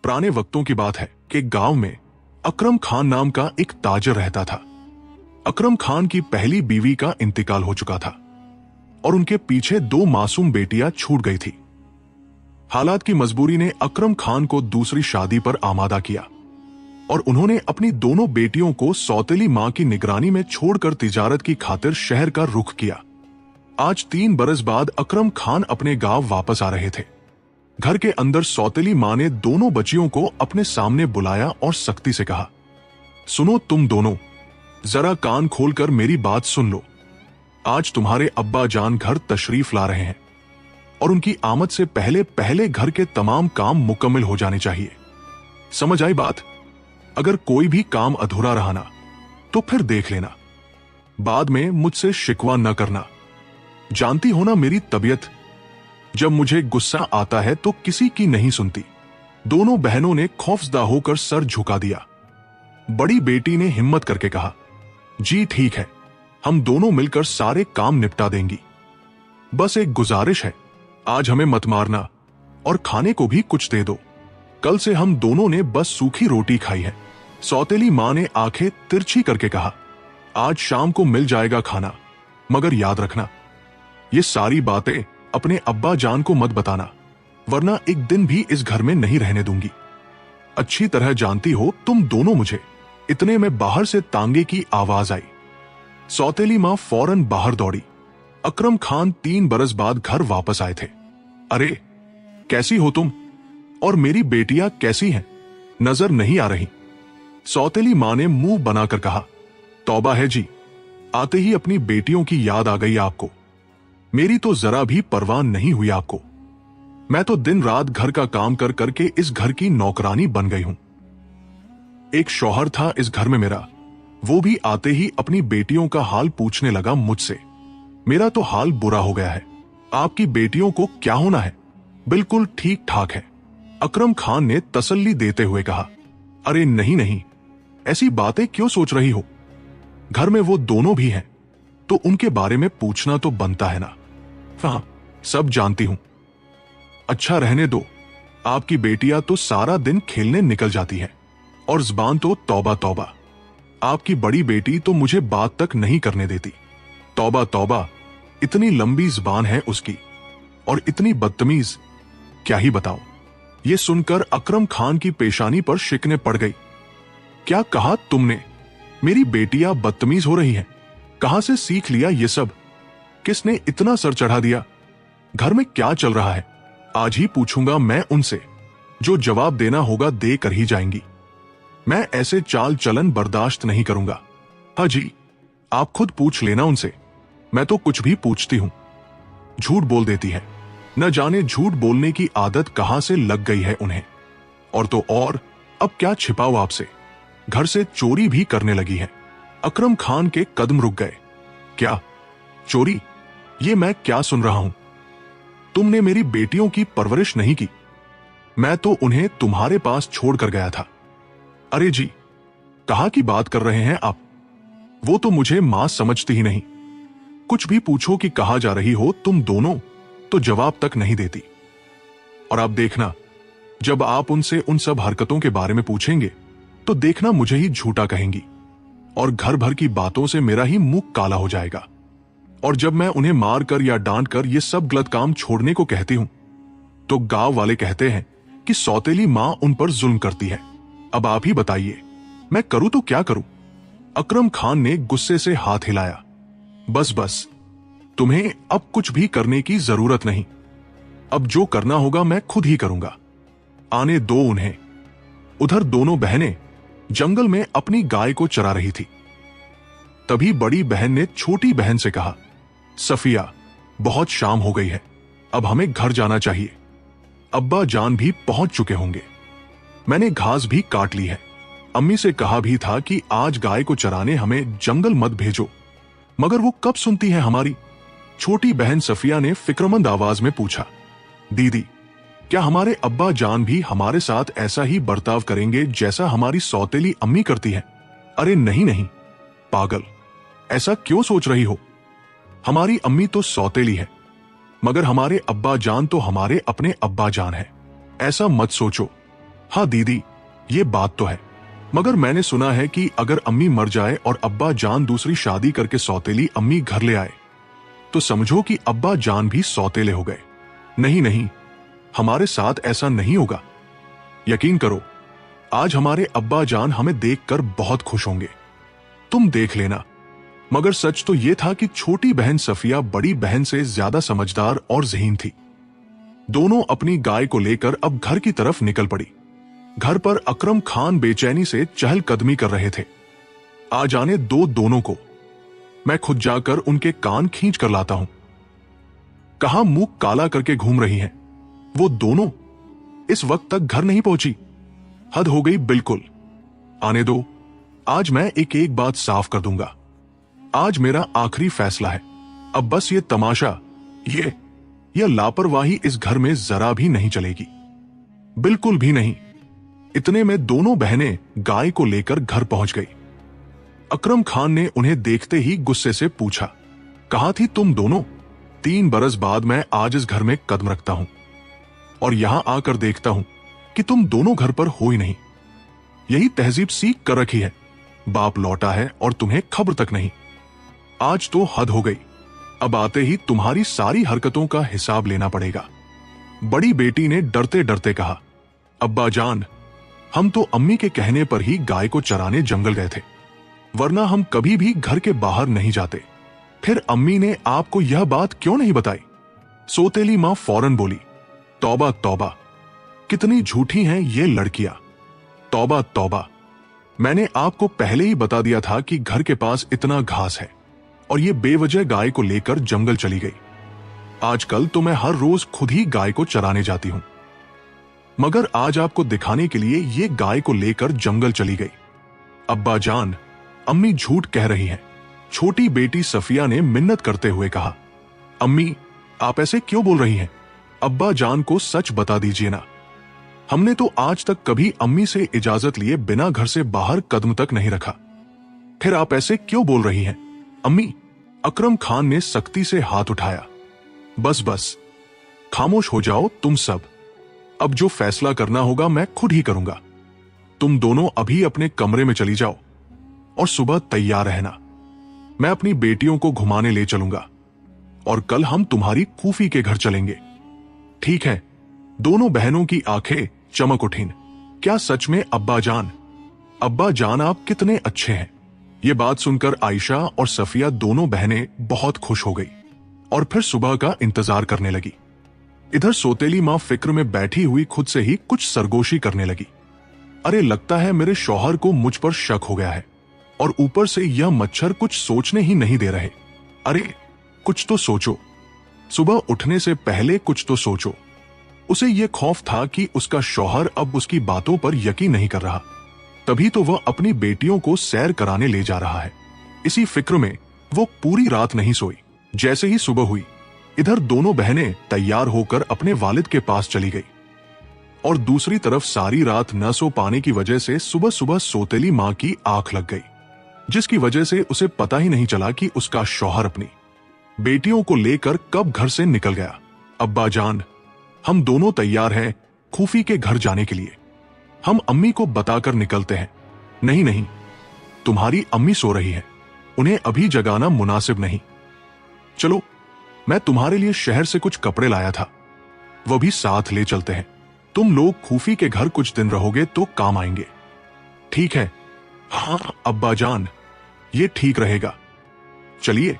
पुराने वक्तों की बात है कि गांव में अकरम खान नाम का एक ताजर रहता था। अकरम खान की पहली बीवी का इंतकाल हो चुका था और उनके पीछे 2 मासूम बेटियां छूट गई थी। हालात की मजबूरी ने अकरम खान को दूसरी शादी पर आमादा किया और उन्होंने अपनी दोनों बेटियों को सौतेली मां की निगरानी में छोड़कर तिजारत की खातिर शहर का रुख किया। आज 3 बरस बाद अकरम खान अपने गांव वापस आ रहे थे। घर के अंदर सौतेली मां ने दोनों बच्चियों को अपने सामने बुलाया और सख्ती से कहा, सुनो तुम दोनों, जरा कान खोलकर मेरी बात सुन लो। आज तुम्हारे अब्बा जान घर तशरीफ ला रहे हैं और उनकी आमद से पहले पहले घर के तमाम काम मुकम्मल हो जाने चाहिए। समझ आई बात? अगर कोई भी काम अधूरा रहा ना तो फिर देख लेना, बाद में मुझसे शिकवा न करना। जानती हो ना मेरी तबीयत, जब मुझे गुस्सा आता है तो किसी की नहीं सुनती। दोनों बहनों ने खौफजदा होकर सर झुका दिया। बड़ी बेटी ने हिम्मत करके कहा, जी ठीक है, हम दोनों मिलकर सारे काम निपटा देंगी। बस एक गुजारिश है, आज हमें मत मारना और खाने को भी कुछ दे दो। कल से हम दोनों ने बस सूखी रोटी खाई है। सौतेली मां ने आंखें तिरछी करके कहा, आज शाम को मिल जाएगा खाना, मगर याद रखना ये सारी बातें अपने अब्बा जान को मत बताना, वरना एक दिन भी इस घर में नहीं रहने दूंगी। अच्छी तरह जानती हो तुम दोनों मुझे। इतने में बाहर से तांगे की आवाज आई। सौतेली मां फौरन बाहर दौड़ी। अकरम खान 3 बरस बाद घर वापस आए थे। अरे कैसी हो तुम, और मेरी बेटियां कैसी हैं? नजर नहीं आ रही। सौतेली मां ने मुंह बनाकर कहा, तौबा है जी, आते ही अपनी बेटियों की याद आ गई आपको। मेरी तो जरा भी परवाह नहीं हुई आपको। मैं तो दिन रात घर का काम कर करके इस घर की नौकरानी बन गई हूं। एक शौहर था इस घर में मेरा, वो भी आते ही अपनी बेटियों का हाल पूछने लगा मुझसे। मेरा तो हाल बुरा हो गया है। आपकी बेटियों को क्या होना है? बिल्कुल ठीक ठाक है, अकरम खान ने तसल्ली देते हुए कहा। अरे नहीं नहीं, ऐसी बातें क्यों सोच रही हो? घर में वो दोनों भी हैं, तो उनके बारे में पूछना तो बनता है ना। हाँ, सब जानती हूं। अच्छा रहने दो, आपकी बेटियां तो सारा दिन खेलने निकल जाती हैं और जुबान तो तौबा तौबा। आपकी बड़ी बेटी तो मुझे बात तक नहीं करने देती। तौबा तौबा, इतनी लंबी जुबान है उसकी और इतनी बदतमीज, क्या ही बताऊं। यह सुनकर अकरम खान की पेशानी पर शिकने पड़ गई। क्या कहा तुमने? मेरी बेटियां बदतमीज हो रही हैं? कहां से सीख लिया ये सब? किसने इतना सर चढ़ा दिया? घर में क्या चल रहा है? आज ही पूछूंगा मैं उनसे। जो जवाब देना होगा दे कर ही जाएंगी। मैं ऐसे चाल चलन बर्दाश्त नहीं करूंगा। हाँ जी, आप खुद पूछ लेना उनसे, मैं तो कुछ भी पूछती हूं। झूठ बोल देती है, न जाने झूठ बोलने की आदत कहां से लग गई है उन्हें। और तो और, अब क्या छिपाओ आपसे, घर से चोरी भी करने लगी है। अकरम खान के कदम रुक गए। क्या चोरी? ये मैं क्या सुन रहा हूं? तुमने मेरी बेटियों की परवरिश नहीं की? मैं तो उन्हें तुम्हारे पास छोड़ कर गया था। अरे जी, कहाँ की बात कर रहे हैं आप? वो तो मुझे मां समझती ही नहीं। कुछ भी पूछो कि कहाँ जा रही हो तुम दोनों, तो जवाब तक नहीं देती। और आप देखना, जब आप उनसे उन सब हरकतों के बारे में पूछेंगे तो देखना मुझे ही झूठा कहेंगी और घर भर की बातों से मेरा ही मुंह काला हो जाएगा। और जब मैं उन्हें मार कर या डांट कर ये सब गलत काम छोड़ने को कहती हूं तो गांव वाले कहते हैं कि सौतेली मां उन पर जुल्म करती है। अब आप ही बताइए, मैं करूं तो क्या करूं? अकरम खान ने गुस्से से हाथ हिलाया। बस बस, तुम्हें अब कुछ भी करने की जरूरत नहीं। अब जो करना होगा मैं खुद ही करूंगा। आने दो उन्हें। उधर दोनों बहनें जंगल में अपनी गाय को चरा रही थी। तभी बड़ी बहन ने छोटी बहन से कहा, सफिया, बहुत शाम हो गई है, अब हमें घर जाना चाहिए। अब्बा जान भी पहुंच चुके होंगे। मैंने घास भी काट ली है। अम्मी से कहा भी था कि आज गाय को चराने हमें जंगल मत भेजो, मगर वो कब सुनती है हमारी। छोटी बहन सफिया ने फिक्रमंद आवाज में पूछा, दीदी, क्या हमारे अब्बा जान भी हमारे साथ ऐसा ही बर्ताव करेंगे जैसा हमारी सौतेली अम्मी करती है? अरे नहीं नहीं पागल, ऐसा क्यों सोच रही हो? हमारी अम्मी तो सौतेली है, मगर हमारे अब्बा जान तो हमारे अपने अब्बा जान है। ऐसा मत सोचो। हाँ दीदी, ये बात तो है, मगर मैंने सुना है कि अगर अम्मी मर जाए और अब्बा जान दूसरी शादी करके सौतेली अम्मी घर ले आए तो समझो कि अब्बा जान भी सौतेले हो गए। नहीं नहीं, हमारे साथ ऐसा नहीं होगा। यकीन करो, आज हमारे अब्बा जान हमें देखकर बहुत खुश होंगे। तुम देख लेना। मगर सच तो यह था कि छोटी बहन सफिया बड़ी बहन से ज्यादा समझदार और ज़हीन थी। दोनों अपनी गाय को लेकर अब घर की तरफ निकल पड़ी। घर पर अकरम खान बेचैनी से चहलकदमी कर रहे थे। आ जाने दो दोनों को, मैं खुद जाकर उनके कान खींच कर लाता हूं। कहां मुंह काला करके घूम रही हैं वो दोनों? इस वक्त तक घर नहीं पहुंची? हद हो गई बिल्कुल। आने दो, आज मैं एक एक बात साफ कर दूंगा। आज मेरा आखिरी फैसला है। अब बस ये तमाशा, यह लापरवाही इस घर में जरा भी नहीं चलेगी, बिल्कुल भी नहीं। इतने में दोनों बहनें गाय को लेकर घर पहुंच गई। अकरम खान ने उन्हें देखते ही गुस्से से पूछा, कहां थी तुम दोनों? 3 बरस बाद मैं आज इस घर में कदम रखता हूं और यहां आकर देखता हूं कि तुम दोनों घर पर हो ही नहीं। यही तहजीब सीख कर रखी है। बाप लौटा है और तुम्हें खबर तक नहीं। आज तो हद हो गई। अब आते ही तुम्हारी सारी हरकतों का हिसाब लेना पड़ेगा। बड़ी बेटी ने डरते डरते कहा, अब्बा जान, हम तो अम्मी के कहने पर ही गाय को चराने जंगल गए थे, वरना हम कभी भी घर के बाहर नहीं जाते। फिर अम्मी ने आपको यह बात क्यों नहीं बताई? सौतेली मां फौरन बोली, तौबा तौबा, कितनी झूठी हैं ये लड़कियां। तौबा तौबा, मैंने आपको पहले ही बता दिया था कि घर के पास इतना घास है और ये बेवजह गाय को लेकर जंगल चली गई। आजकल तो मैं हर रोज खुद ही गाय को चराने जाती हूं, मगर आज आपको दिखाने के लिए ये गाय को लेकर जंगल चली गई। अब्बा जान, अम्मी झूठ कह रही हैं। छोटी बेटी सफिया ने मिन्नत करते हुए कहा, अम्मी आप ऐसे क्यों बोल रही हैं? अब्बा जान को सच बता दीजिए ना। हमने तो आज तक कभी अम्मी से इजाजत लिए बिना घर से बाहर कदम तक नहीं रखा। फिर आप ऐसे क्यों बोल रही हैं? अम्मी, अकरम खान ने सख्ती से हाथ उठाया। बस बस, खामोश हो जाओ तुम सब। अब जो फैसला करना होगा मैं खुद ही करूंगा। तुम दोनों अभी अपने कमरे में चली जाओ और सुबह तैयार रहना। मैं अपनी बेटियों को घुमाने ले चलूंगा और कल हम तुम्हारी फूफी के घर चलेंगे। ठीक है? दोनों बहनों की आंखें चमक उठीं। क्या सच में अब्बा जान? अब्बा जान आप कितने अच्छे हैं। ये बात सुनकर आयशा और सफिया दोनों बहनें बहुत खुश हो गई और फिर सुबह का इंतजार करने लगी। इधर सौतेली मां फिक्र में बैठी हुई खुद से ही कुछ सरगोशी करने लगी। अरे लगता है मेरे शौहर को मुझ पर शक हो गया है और ऊपर से यह मच्छर कुछ सोचने ही नहीं दे रहे। अरे कुछ तो सोचो, सुबह उठने से पहले कुछ तो सोचो। उसे यह खौफ था कि उसका शौहर अब उसकी बातों पर यकीन नहीं कर रहा, तभी तो वह अपनी बेटियों को सैर कराने ले जा रहा है। इसी फिक्र में वो पूरी रात नहीं सोई। जैसे ही सुबह हुई, इधर दोनों बहनें तैयार होकर अपने वालिद के पास चली गई और दूसरी तरफ सारी रात न सो पाने की वजह से सुबह सुबह सौतेली मां की आंख लग गई, जिसकी वजह से उसे पता ही नहीं चला कि उसका शौहर अपनी बेटियों को लेकर कब घर से निकल गया। अब्बा जान, हम दोनों तैयार हैं फूफी के घर जाने के लिए। हम अम्मी को बताकर निकलते हैं। नहीं नहीं, तुम्हारी अम्मी सो रही है, उन्हें अभी जगाना मुनासिब नहीं। चलो, मैं तुम्हारे लिए शहर से कुछ कपड़े लाया था, वो भी साथ ले चलते हैं। तुम लोग फूफी के घर कुछ दिन रहोगे तो काम आएंगे। ठीक है? हाँ अब्बा जान, ये ठीक रहेगा। चलिए,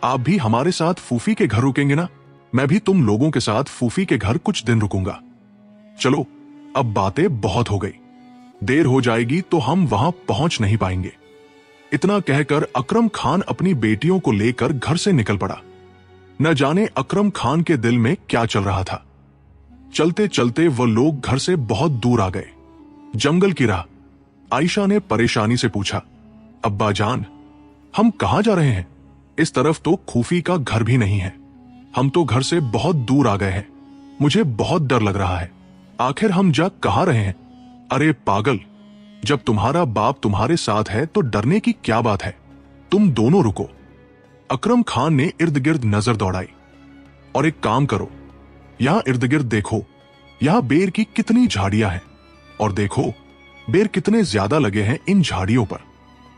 आप भी हमारे साथ फूफी के घर रुकेंगे ना? मैं भी तुम लोगों के साथ फूफी के घर कुछ दिन रुकूंगा। चलो, अब बातें बहुत हो गई, देर हो जाएगी तो हम वहां पहुंच नहीं पाएंगे। इतना कहकर अकरम खान अपनी बेटियों को लेकर घर से निकल पड़ा। न जाने अकरम खान के दिल में क्या चल रहा था। चलते चलते वो लोग घर से बहुत दूर आ गए। जंगल की राह। आयशा ने परेशानी से पूछा, अब्बा जान, हम कहां जा रहे हैं? इस तरफ तो फूफी का घर भी नहीं है। हम तो घर से बहुत दूर आ गए हैं। मुझे बहुत डर लग रहा है। आखिर हम जा कहां रहे हैं? अरे पागल, जब तुम्हारा बाप तुम्हारे साथ है तो डरने की क्या बात है? तुम दोनों रुको। अकरम खान ने इर्द गिर्द नजर दौड़ाई। और एक काम करो, यहां इर्द गिर्द देखो, यहां बेर की कितनी झाड़ियां हैं। और देखो बेर कितने ज्यादा लगे हैं इन झाड़ियों पर।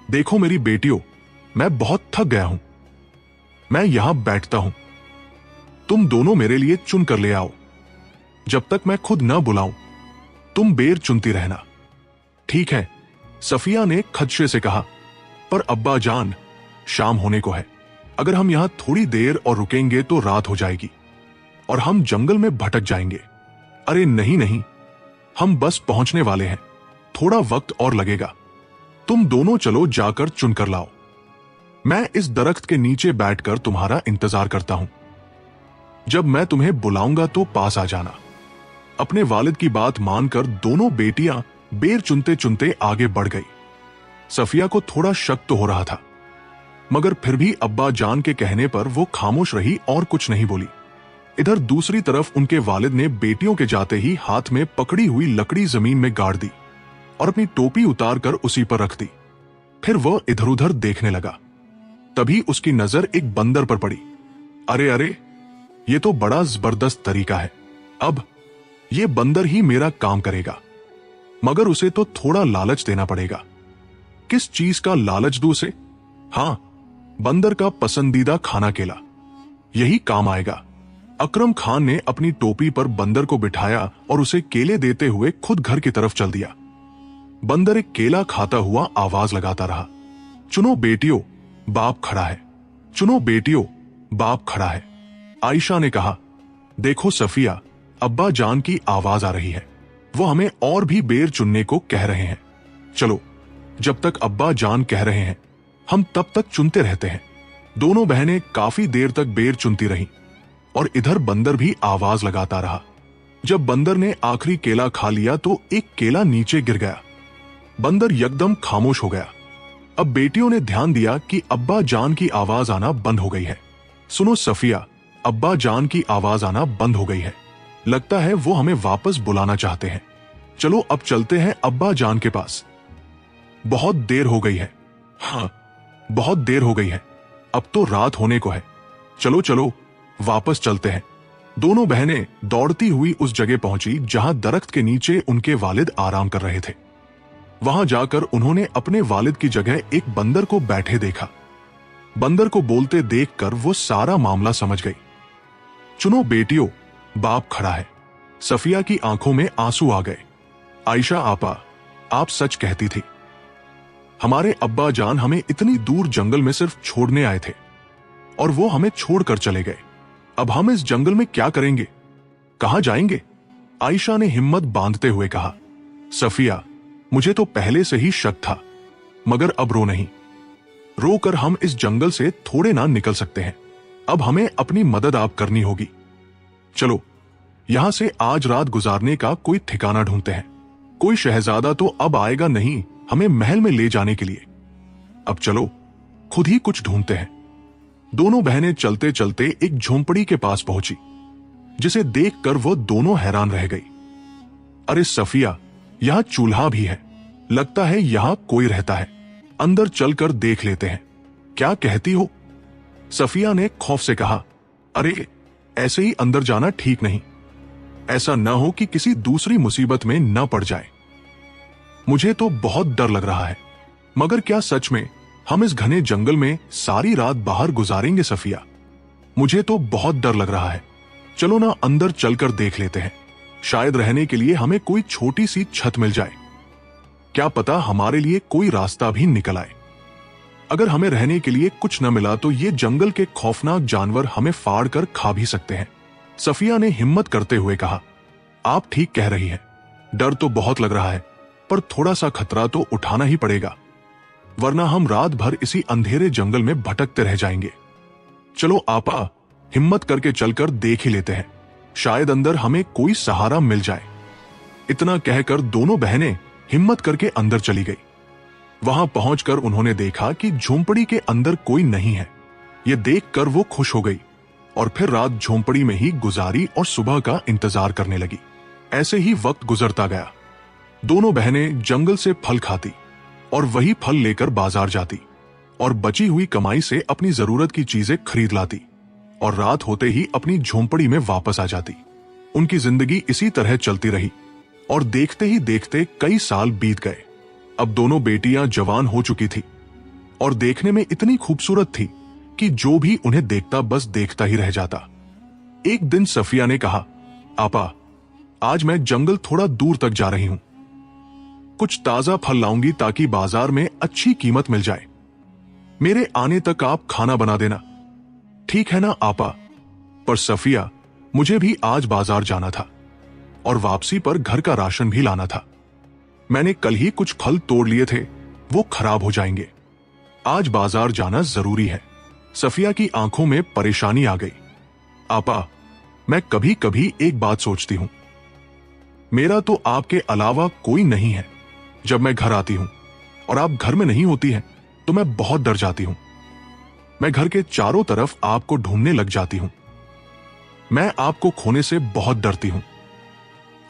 देखो मेरी बेटियों, मैं बहुत थक गया हूं, मैं यहां बैठता हूं, तुम दोनों मेरे लिए चुन कर ले आओ। जब तक मैं खुद न बुलाऊं तुम बेर चुनती रहना। ठीक है, सफिया ने खदशे से कहा, पर अब्बा जान, शाम होने को है, अगर हम यहां थोड़ी देर और रुकेंगे तो रात हो जाएगी और हम जंगल में भटक जाएंगे। अरे नहीं नहीं, हम बस पहुंचने वाले हैं, थोड़ा वक्त और लगेगा, तुम दोनों चलो जाकर चुनकर लाओ। मैं इस दरख्त के नीचे बैठकर तुम्हारा इंतजार करता हूं, जब मैं तुम्हें बुलाऊंगा तो पास आ जाना। अपने वालिद की बात मानकर दोनों बेटियां बेर चुनते चुनते आगे बढ़ गई। सफिया को थोड़ा शक तो हो रहा था, मगर फिर भी अब्बा जान के कहने पर वो खामोश रही और कुछ नहीं बोली। इधर दूसरी तरफ उनके वालिद ने बेटियों के जाते ही हाथ में पकड़ी हुई लकड़ी जमीन में गाड़ दी और अपनी टोपी उतार कर उसी पर रख दी। फिर वह इधर उधर देखने लगा। तभी उसकी नजर एक बंदर पर पड़ी। अरे अरे, ये तो बड़ा जबरदस्त तरीका है, अब ये बंदर ही मेरा काम करेगा, मगर उसे तो थोड़ा लालच देना पड़ेगा। किस चीज का लालच दूं उसे? हां, बंदर का पसंदीदा खाना केला, यही काम आएगा। अकरम खान ने अपनी टोपी पर बंदर को बिठाया और उसे केले देते हुए खुद घर की तरफ चल दिया। बंदर एक केला खाता हुआ आवाज लगाता रहा, चुनो बेटियों, बाप खड़ा है, चुनो बेटियों, बाप खड़ा है। आयशा ने कहा, देखो सफिया, अब्बा जान की आवाज आ रही है, वो हमें और भी बेर चुनने को कह रहे हैं। चलो, जब तक अब्बा जान कह रहे हैं हम तब तक चुनते रहते हैं। दोनों बहनें काफी देर तक बेर चुनती रहीं और इधर बंदर भी आवाज लगाता रहा। जब बंदर ने आखिरी केला खा लिया तो एक केला नीचे गिर गया। बंदर एकदम खामोश हो गया। अब बेटियों ने ध्यान दिया कि अब्बा जान की आवाज आना बंद हो गई है। सुनो सफिया, अब्बा जान की आवाज आना बंद हो गई है, लगता है वो हमें वापस बुलाना चाहते हैं। चलो अब चलते हैं अब्बा जान के पास। बहुत देर हो गई है, हाँ बहुत देर हो गई है, अब तो रात होने को है। चलो चलो वापस चलते हैं। दोनों बहनें दौड़ती हुई उस जगह पहुंची जहां दरख्त के नीचे उनके वालिद आराम कर रहे थे। वहां जाकर उन्होंने अपने वालिद की जगह एक बंदर को बैठे देखा। बंदर को बोलते देखकर वो सारा मामला समझ गई। चुनो बेटियों, बाप खड़ा है। सफिया की आंखों में आंसू आ गए। आयशा आपा, आप सच कहती थी, हमारे अब्बा जान हमें इतनी दूर जंगल में सिर्फ छोड़ने आए थे और वो हमें छोड़कर चले गए। अब हम इस जंगल में क्या करेंगे, कहां जाएंगे? आयशा ने हिम्मत बांधते हुए कहा, सफिया, मुझे तो पहले से ही शक था, मगर अब रो नहीं। रोकर हम इस जंगल से थोड़े ना निकल सकते हैं। अब हमें अपनी मदद आप करनी होगी। चलो यहां से आज रात गुजारने का कोई ठिकाना ढूंढते हैं। कोई शहजादा तो अब आएगा नहीं हमें महल में ले जाने के लिए। अब चलो खुद ही कुछ ढूंढते हैं। दोनों बहनें चलते चलते एक झोंपड़ी के पास पहुंची, जिसे देखकर वो दोनों हैरान रह गई। अरे सफिया, यहां चूल्हा भी है, लगता है यहां कोई रहता है, अंदर चलकर देख लेते हैं। क्या कहती हो? सफिया ने खौफ से कहा, अरे ऐसे ही अंदर जाना ठीक नहीं, ऐसा न हो कि किसी दूसरी मुसीबत में न पड़ जाए। मुझे तो बहुत डर लग रहा है, मगर क्या सच में हम इस घने जंगल में सारी रात बाहर गुजारेंगे सफिया? मुझे तो बहुत डर लग रहा है। चलो ना अंदर चलकर देख लेते हैं, शायद रहने के लिए हमें कोई छोटी सी छत मिल जाए। क्या पता हमारे लिए कोई रास्ता भी निकल आए। अगर हमें रहने के लिए कुछ न मिला तो ये जंगल के खौफनाक जानवर हमें फाड़ कर खा भी सकते हैं। सफिया ने हिम्मत करते हुए कहा, आप ठीक कह रही हैं, डर तो बहुत लग रहा है, पर थोड़ा सा खतरा तो उठाना ही पड़ेगा, वरना हम रात भर इसी अंधेरे जंगल में भटकते रह जाएंगे। चलो आपा, हिम्मत करके चलकर देख ही लेते हैं, शायद अंदर हमें कोई सहारा मिल जाए। इतना कहकर दोनों बहनें हिम्मत करके अंदर चली गई। वहां पहुंचकर उन्होंने देखा कि झोंपड़ी के अंदर कोई नहीं है। यह देखकर वो खुश हो गई और फिर रात झोंपड़ी में ही गुजारी और सुबह का इंतजार करने लगी। ऐसे ही वक्त गुजरता गया। दोनों बहनें जंगल से फल खाती और वही फल लेकर बाजार जाती और बची हुई कमाई से अपनी जरूरत की चीजें खरीद लाती और रात होते ही अपनी झोंपड़ी में वापस आ जाती। उनकी जिंदगी इसी तरह चलती रही और देखते ही देखते कई साल बीत गए। अब दोनों बेटियां जवान हो चुकी थी और देखने में इतनी खूबसूरत थी कि जो भी उन्हें देखता बस देखता ही रह जाता। एक दिन सफिया ने कहा, आपा, आज मैं जंगल थोड़ा दूर तक जा रही हूं। कुछ ताजा फल लाऊंगी ताकि बाजार में अच्छी कीमत मिल जाए। मेरे आने तक आप खाना बना देना, ठीक है ना आपा? पर सफिया, मुझे भी आज बाजार जाना था और वापसी पर घर का राशन भी लाना था। मैंने कल ही कुछ फल तोड़ लिए थे, वो खराब हो जाएंगे। आज बाजार जाना जरूरी है। सफिया की आंखों में परेशानी आ गई। आपा, मैं कभी कभी एक बात सोचती हूं, मेरा तो आपके अलावा कोई नहीं है। जब मैं घर आती हूं और आप घर में नहीं होती हैं तो मैं बहुत डर जाती हूं। मैं घर के चारों तरफ आपको ढूंढने लग जाती हूं। मैं आपको खोने से बहुत डरती हूं।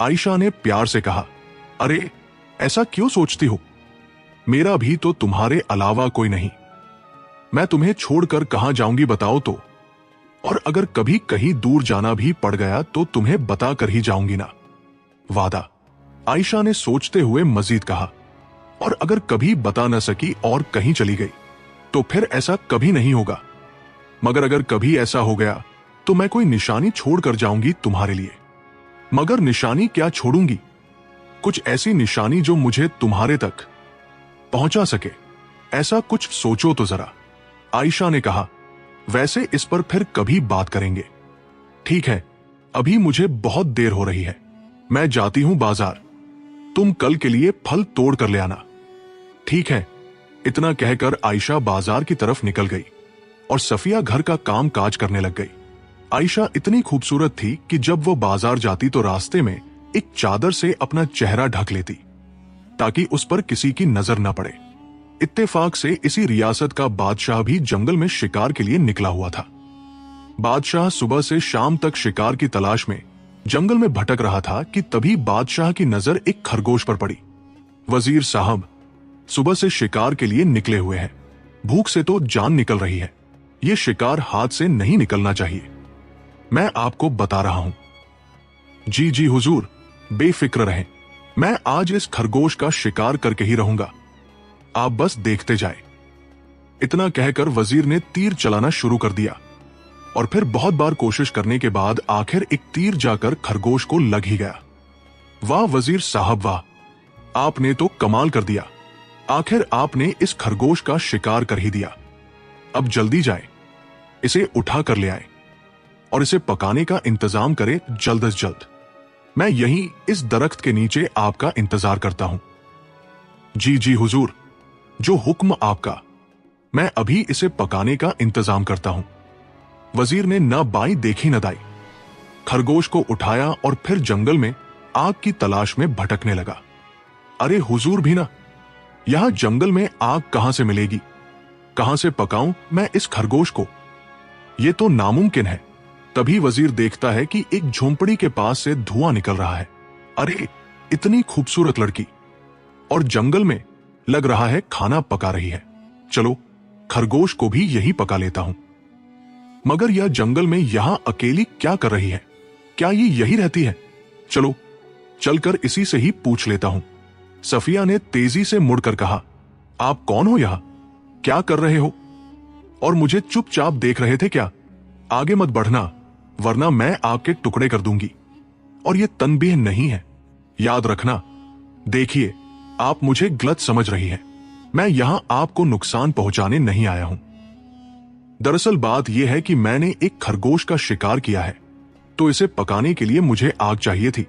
आयशा ने प्यार से कहा, अरे ऐसा क्यों सोचती हो? मेरा भी तो तुम्हारे अलावा कोई नहीं। मैं तुम्हें छोड़कर कहां जाऊंगी बताओ तो? और अगर कभी कहीं दूर जाना भी पड़ गया तो तुम्हें बता कर ही जाऊंगी ना, वादा। आयशा ने सोचते हुए मजीद कहा, और अगर कभी बता न सकी और कहीं चली गई तो फिर ऐसा कभी नहीं होगा। मगर अगर कभी ऐसा हो गया तो मैं कोई निशानी छोड़कर जाऊंगी तुम्हारे लिए। मगर निशानी क्या छोड़ूंगी? कुछ ऐसी निशानी जो मुझे तुम्हारे तक पहुंचा सके। ऐसा कुछ सोचो तो जरा। आयशा ने कहा, वैसे इस पर फिर कभी बात करेंगे। ठीक है, अभी मुझे बहुत देर हो रही है, मैं जाती हूं बाजार। तुम कल के लिए फल तोड़ कर ले आना। ठीक है। इतना कहकर आयशा बाजार की तरफ निकल गई और सफिया घर का काम काज करने लग गई। आयशा इतनी खूबसूरत थी कि जब वो बाजार जाती तो रास्ते में एक चादर से अपना चेहरा ढक लेती ताकि उस पर किसी की नजर न पड़े। इत्तेफाक से इसी रियासत का बादशाह भी जंगल में शिकार के लिए निकला हुआ था। बादशाह सुबह से शाम तक शिकार की तलाश में जंगल में भटक रहा था कि तभी बादशाह की नजर एक खरगोश पर पड़ी। वजीर साहब, सुबह से शिकार के लिए निकले हुए हैं। भूख से तो जान निकल रही है। ये शिकार हाथ से नहीं निकलना चाहिए। मैं आपको बता रहा हूं। जी जी हुजूर, बेफिक्र रहें। मैं आज इस खरगोश का शिकार करके ही रहूंगा। आप बस देखते जाएं। इतना कहकर वजीर ने तीर चलाना शुरू कर दिया और फिर बहुत बार कोशिश करने के बाद आखिर एक तीर जाकर खरगोश को लग ही गया। वाह वजीर साहब वाह, आपने तो कमाल कर दिया। आखिर आपने इस खरगोश का शिकार कर ही दिया। अब जल्दी जाए, इसे उठा कर ले आए और इसे पकाने का इंतजाम करें जल्द से जल्द। मैं यहीं इस दरख्त के नीचे आपका इंतजार करता हूं। जी जी हुजूर, जो हुक्म आपका। मैं अभी इसे पकाने का इंतजाम करता हूं। वजीर ने न बाई देखी न दाई, खरगोश को उठाया और फिर जंगल में आग की तलाश में भटकने लगा। अरे हुजूर भी ना, यहां जंगल में आग कहां से मिलेगी? कहां से पकाऊं मैं इस खरगोश को? यह तो नामुमकिन है। तभी वजीर देखता है कि एक झोंपड़ी के पास से धुआं निकल रहा है। अरे, इतनी खूबसूरत लड़की और जंगल में लग रहा है खाना पका रही है। चलो, खरगोश को भी यही पका लेता हूं। मगर यह जंगल में यहां अकेली क्या कर रही है? क्या ये यही रहती है? चलो, चलकर इसी से ही पूछ लेता हूं। सफिया ने तेजी से मुड़कर कहा, आप कौन हो? यहां क्या कर रहे हो? और मुझे चुपचाप देख रहे थे क्या? आगे मत बढ़ना, वरना मैं आपके टुकड़े कर दूंगी। और यह तनबीह नहीं है, याद रखना। देखिए, आप मुझे गलत समझ रही हैं। मैं यहां आपको नुकसान पहुंचाने नहीं आया हूं। दरअसल बात यह है कि मैंने एक खरगोश का शिकार किया है, तो इसे पकाने के लिए मुझे आग चाहिए थी,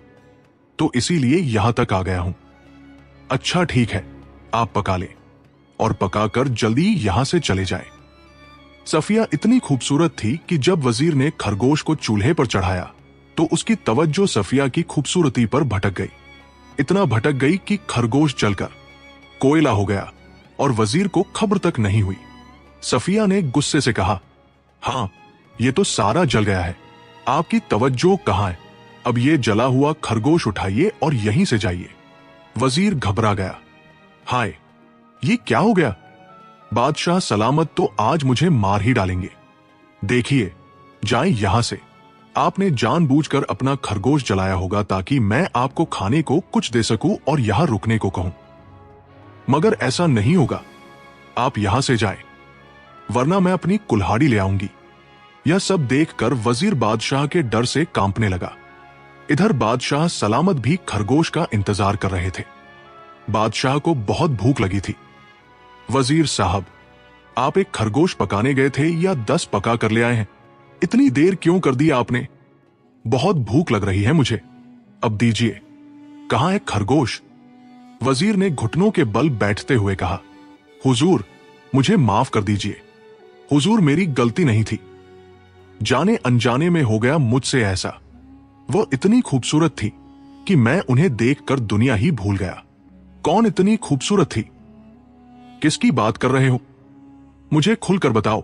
तो इसीलिए यहां तक आ गया हूं। अच्छा ठीक है, आप पका ले और पकाकर जल्दी यहां से चले जाएं। सफिया इतनी खूबसूरत थी कि जब वजीर ने खरगोश को चूल्हे पर चढ़ाया तो उसकी तवज्जो सफिया की खूबसूरती पर भटक गई। इतना भटक गई कि खरगोश जलकर कोयला हो गया और वजीर को खबर तक नहीं हुई। सफिया ने गुस्से से कहा, हां, ये तो सारा जल गया है। आपकी तवज्जो कहां है? अब ये जला हुआ खरगोश उठाइए और यहीं से जाइए। वजीर घबरा गया। हाय, ये क्या हो गया? बादशाह सलामत तो आज मुझे मार ही डालेंगे। देखिए, जाएं यहां से। आपने जानबूझकर अपना खरगोश जलाया होगा ताकि मैं आपको खाने को कुछ दे सकूं और यहां रुकने को कहूं। मगर ऐसा नहीं होगा, आप यहां से जाएं, वरना मैं अपनी कुल्हाड़ी ले आऊंगी। यह सब देखकर वजीर बादशाह के डर से कांपने लगा। इधर बादशाह सलामत भी खरगोश का इंतजार कर रहे थे। बादशाह को बहुत भूख लगी थी। वजीर साहब, आप एक खरगोश पकाने गए थे या 10 पका कर ले आए हैं? इतनी देर क्यों कर दी आपने? बहुत भूख लग रही है मुझे, अब दीजिए। कहां है खरगोश? वजीर ने घुटनों के बल बैठते हुए कहा। हुजूर, मुझे माफ कर दीजिए। हुजूर, मेरी गलती नहीं थी। जाने अनजाने में हो गया मुझसे ऐसा। वह इतनी खूबसूरत थी कि मैं उन्हें देखकर दुनिया ही भूल गया। कौन इतनी खूबसूरत थी? किसकी बात कर रहे हो? मुझे खुलकर बताओ।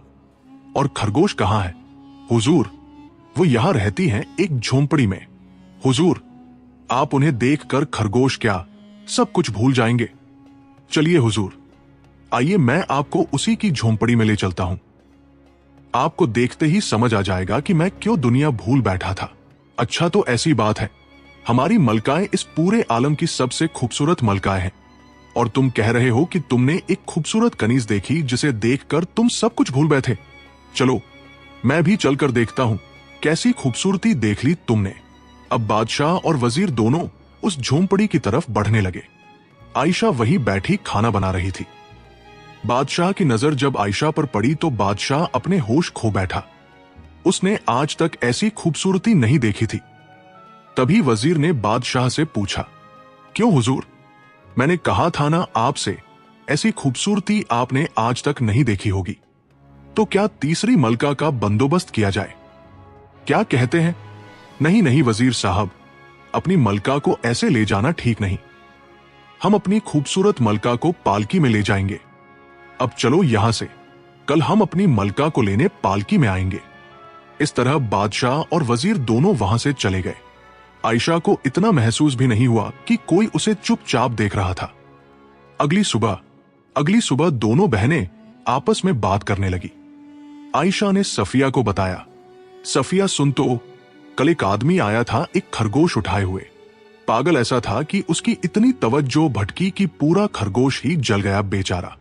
और खरगोश कहां है? हुजूर, वो यहां रहती हैं एक झोंपड़ी में। हुजूर, आप उन्हें देखकर खरगोश क्या सब कुछ भूल जाएंगे। चलिए हुजूर, आइए मैं आपको उसी की झोंपड़ी में ले चलता हूं। आपको देखते ही समझ आ जाएगा कि मैं क्यों दुनिया भूल बैठा था। अच्छा, तो ऐसी बात है, हमारी मलकाएं इस पूरे आलम की सबसे खूबसूरत मलकाएं हैं, और तुम कह रहे हो कि तुमने एक खूबसूरत कनीज देखी जिसे देखकर तुम सब कुछ भूल बैठे। चलो, मैं भी चलकर देखता हूं कैसी खूबसूरती देख ली तुमने। अब बादशाह और वजीर दोनों उस झोंपड़ी की तरफ बढ़ने लगे। आयशा वहीं बैठी खाना बना रही थी। बादशाह की नजर जब आयशा पर पड़ी तो बादशाह अपने होश खो बैठा। उसने आज तक ऐसी खूबसूरती नहीं देखी थी। तभी वजीर ने बादशाह से पूछा, क्यों हुजूर? मैंने कहा था ना आपसे, ऐसी खूबसूरती आपने आज तक नहीं देखी होगी। तो क्या तीसरी मलका का बंदोबस्त किया जाए? क्या कहते हैं? नहीं नहीं वजीर साहब, अपनी मलका को ऐसे ले जाना ठीक नहीं। हम अपनी खूबसूरत मलका को पालकी में ले जाएंगे। अब चलो यहां से, कल हम अपनी मलका को लेने पालकी में आएंगे। इस तरह बादशाह और वजीर दोनों वहां से चले गए। आयशा को इतना महसूस भी नहीं हुआ कि कोई उसे चुपचाप देख रहा था। अगली सुबह दोनों बहनें आपस में बात करने लगी। आयशा ने सफिया को बताया, सफिया सुन तो, कल एक आदमी आया था एक खरगोश उठाए हुए। पागल ऐसा था कि उसकी इतनी तवज्जो भटकी कि पूरा खरगोश ही जल गया बेचारा।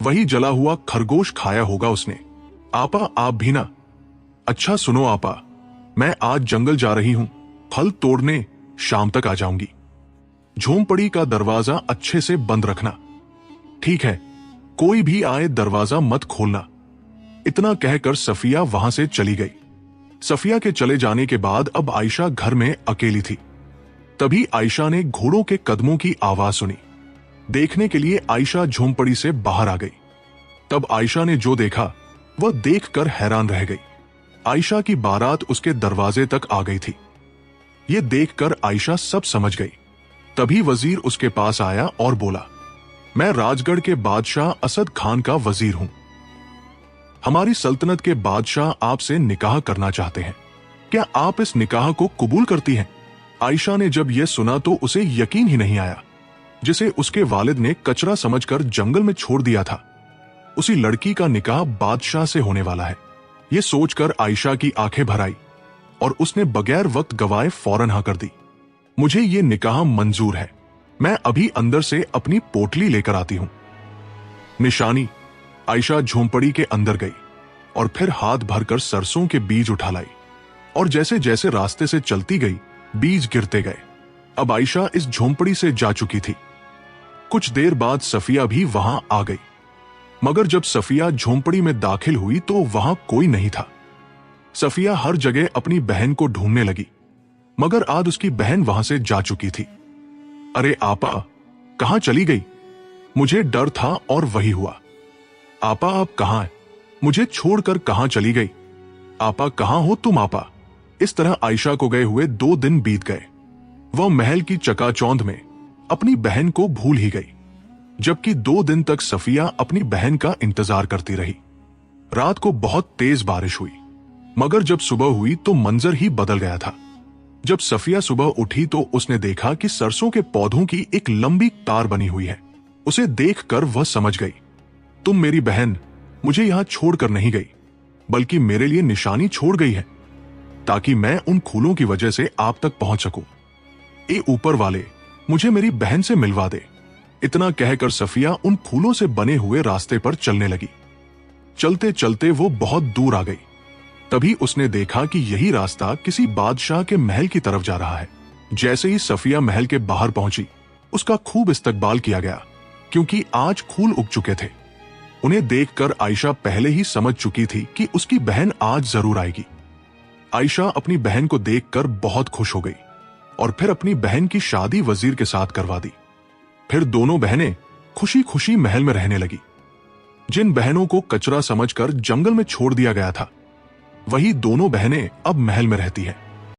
वही जला हुआ खरगोश खाया होगा उसने। आपा, आप भी ना? अच्छा सुनो आपा, मैं आज जंगल जा रही हूं, फल तोड़ने, शाम तक आ जाऊंगी। झोंपड़ी का दरवाजा अच्छे से बंद रखना। ठीक है, कोई भी आए दरवाजा मत खोलना। इतना कहकर सफिया वहां से चली गई। सफिया के चले जाने के बाद अब आयशा घर में अकेली थी। तभी आयशा ने घोड़ों के कदमों की आवाज सुनी। देखने के लिए आयशा झोंपड़ी से बाहर आ गई। तब आयशा ने जो देखा वह देखकर हैरान रह गई। आयशा की बारात उसके दरवाजे तक आ गई थी। यह देखकर आयशा सब समझ गई। तभी वजीर उसके पास आया और बोला, मैं राजगढ़ के बादशाह असद खान का वजीर हूं। हमारी सल्तनत के बादशाह आपसे निकाह करना चाहते हैं। क्या आप इस निकाह को कबूल करती हैं? आयशा ने जब यह सुना तो उसे यकीन ही नहीं आया, जिसे उसके वालिद ने कचरा समझकर जंगल में छोड़ दिया था। उसी लड़की का निकाह बादशाह से होने वाला है। यह सोचकर आयशा की आंखें भर आई और उसने बगैर वक्त गवाए फौरन हाँ कर दी। मुझे ये निकाह मंजूर है। मैं अभी अंदर से अपनी पोटली लेकर आती हूं। निशानी। आयशा झोंपड़ी के अंदर गई और फिर हाथ भरकर सरसों के बीज उठा लाई, और जैसे जैसे रास्ते से चलती गई बीज गिरते गए। अब आयशा इस झोंपड़ी से जा चुकी थी। कुछ देर बाद सफिया भी वहां आ गई, मगर जब सफिया झोंपड़ी में दाखिल हुई तो वहां कोई नहीं था। सफिया हर जगह अपनी बहन को ढूंढने लगी, मगर आज उसकी बहन वहां से जा चुकी थी। अरे आपा, कहां चली गई? मुझे डर था और वही हुआ। आपा, आप कहां हैं? मुझे छोड़कर कहां चली गई? आपा, कहां हो तुम आपा? इस तरह आयशा को गए हुए 2 दिन बीत गए। वह महल की चकाचौंध में अपनी बहन को भूल ही गई, जबकि 2 दिन तक सफिया अपनी बहन का इंतजार करती रही। रात को बहुत तेज बारिश हुई, मगर जब सुबह हुई तो मंजर ही बदल गया था। जब सफिया सुबह उठी तो उसने देखा कि सरसों के पौधों की एक लंबी तार बनी हुई है। उसे देखकर वह समझ गई, तुम मेरी बहन मुझे यहां छोड़कर नहीं गई, बल्कि मेरे लिए निशानी छोड़ गई है। ताकि मैं उन फूलों की वजह से आप तक पहुंच सकूं। ए ऊपर वाले, मुझे मेरी बहन से मिलवा दे। इतना कहकर सफिया उन फूलों से बने हुए रास्ते पर चलने लगी। चलते चलते वो बहुत दूर आ गई। तभी उसने देखा कि यही रास्ता किसी बादशाह के महल की तरफ जा रहा है। जैसे ही सफिया महल के बाहर पहुंची, उसका खूब इस्तकबाल किया गया, क्योंकि आज फूल उग चुके थे। उन्हें देखकर आयशा पहले ही समझ चुकी थी कि उसकी बहन आज जरूर आएगी। आयशा अपनी बहन को देखकर बहुत खुश हो गई और फिर अपनी बहन की शादी वजीर के साथ करवा दी। फिर दोनों बहनें खुशी खुशी महल में रहने लगी। जिन बहनों को कचरा समझकर जंगल में छोड़ दिया गया था, वही दोनों बहनें अब महल में रहती हैं।